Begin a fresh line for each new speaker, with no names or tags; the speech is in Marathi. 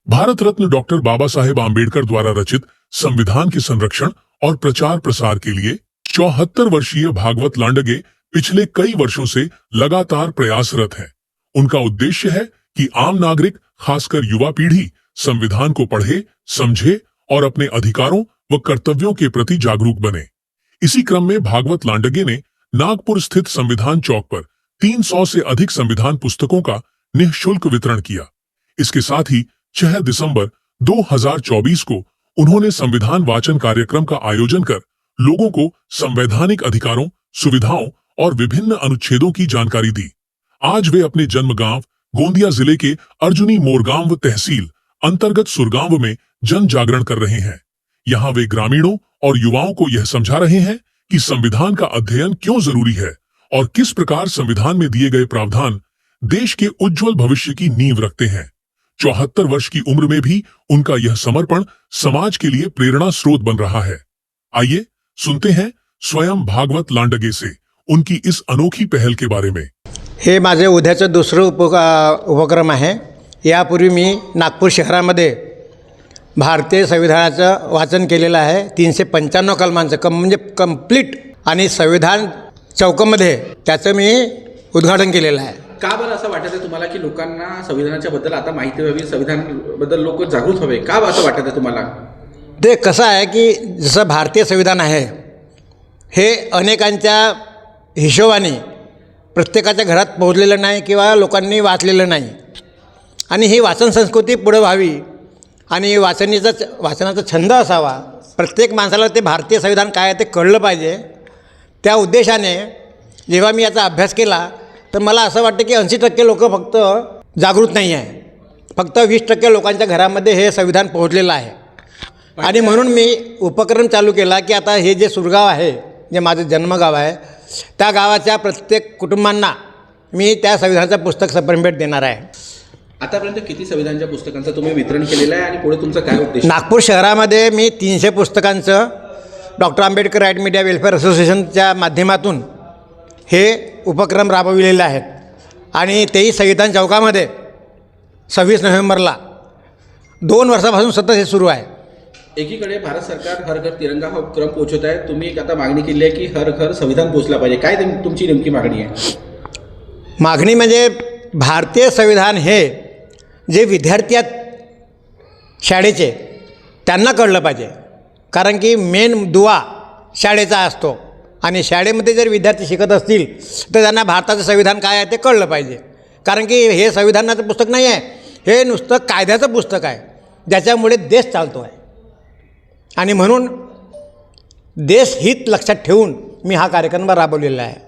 भारत रत्न डॉक्टर बाबा साहेब आम्बेडकर द्वारा रचित संविधान के संरक्षण और प्रचार प्रसार के लिए 74 वर्षीय भागवत लांडगे पिछले कई वर्षों से लगातार प्रयासरत है। उनका उद्देश्य है कि आम नागरिक, खासकर युवा पीढ़ी, संविधान को पढ़े, समझे और अपने अधिकारों व कर्तव्यों के प्रति जागरूक बने। इसी क्रम में भागवत लांडगे ने नागपुर स्थित संविधान चौक पर 300 से अधिक संविधान पुस्तकों का निःशुल्क वितरण किया। इसके साथ ही 6 दिसंबर 2024 को उन्होंने संविधान वाचन कार्यक्रम का आयोजन कर लोगों को संवैधानिक अधिकारों, सुविधाओं और विभिन्न अनुच्छेदों की जानकारी दी। आज वे अपने जन्म गांव गोंदिया जिले के अर्जुनी मोरगांव तहसील अंतर्गत सुरगांव में जन जागरण कर रहे हैं। यहाँ वे ग्रामीणों और युवाओं को यह समझा रहे हैं कि संविधान का अध्ययन क्यों जरूरी है और किस प्रकार संविधान में दिए गए प्रावधान देश के उज्जवल भविष्य की नींव रखते हैं। 74 वर्ष की उम्र में भी उनका यह समर्पण समाज के लिए प्रेरणा स्रोत बन रहा है। आइए सुनते हैं स्वयं भागवत लांडगे से उनकी इस अनोखी पहल के बारे में।
हे माझे उद्याचं दुसरं उपक्रम आहे। यापूर्वी मी नागपूर शहरामध्ये भारतीय संविधानाचं वाचन केलेलं आहे। 395 कलमांचं म्हणजे कंप्लीट, आणि संविधान चौकामध्ये त्याचं मी उद्घाटन केलेलं आहे।
का बरं असं वाटत आहे तुम्हाला की लोकांना संविधानाच्या बद्दल आता माहिती व्हावी, संविधानाबद्दल लोक जागृत व्हावे, का असं वाटत आहे तुम्हाला?
ते कसं आहे की जसं भारतीय संविधान आहे हे अनेकांच्या हिशोबाने प्रत्येकाच्या घरात पोहोचलेलं नाही किंवा लोकांनी वाचलेलं नाही, आणि ही वाचन संस्कृती पुढे व्हावी आणि वाचनाचा छंद असावा। प्रत्येक माणसाला ते भारतीय संविधान काय आहे ते कळलं पाहिजे। त्या उद्देशाने जेव्हा मी याचा अभ्यास केला तर मला असं वाटतं की 80% लोक फक्त जागृत नाही आहे, फक्त 20% लोकांच्या घरामध्ये हे संविधान पोहोचलेलं आहे। आणि म्हणून मी उपक्रम चालू केला की आता हे जे सुरगाव आहे, जे माझं जन्मगाव आहे, त्या गावाच्या प्रत्येक कुटुंबांना मी त्या संविधानाचं पुस्तक सप्रेम भेट देणार आहे।
आतापर्यंत किती संविधानाच्या पुस्तकांचं तुम्ही वितरण केलेलं आहे आणि पुढे तुमचा काय उद्देश?
नागपूर शहरामध्ये मी 300 पुस्तकांचं doctor Ambedkar right media welfare असोसिएशनच्या माध्यमातून हे उपक्रम राबविलेले आहेत, आणि तेही संविधान चौकामध्ये 26 नोव्हेंबरला 2 वर्षापासून सतत हे सुरू आहे।
एकीकडे भारत सरकार हर घर तिरंगा हा उपक्रम पोहोचवत आहे, तुम्ही आता मागणी केली आहे की हर घर संविधान पोहोचला पाहिजे, काय तुमची नेमकी मागणी आहे?
मागणी म्हणजे भारतीय संविधान हे जे विद्यार्थी आहेत शाळेचे त्यांना कळलं पाहिजे, कारण की मेन दुवा शाळेचा असतो, आणि शाळेमध्ये जर विद्यार्थी शिकत असतील तर त्यांना भारताचं संविधान काय आहे ते कळलं पाहिजे। कारण की हे संविधानाचं पुस्तक नाही आहे, हे नुसतं कायद्याचं पुस्तक आहे ज्याच्यामुळे देश चालतो आहे, आणि म्हणून देशहित लक्षात ठेवून मी हा कार्यक्रम राबवलेला आहे।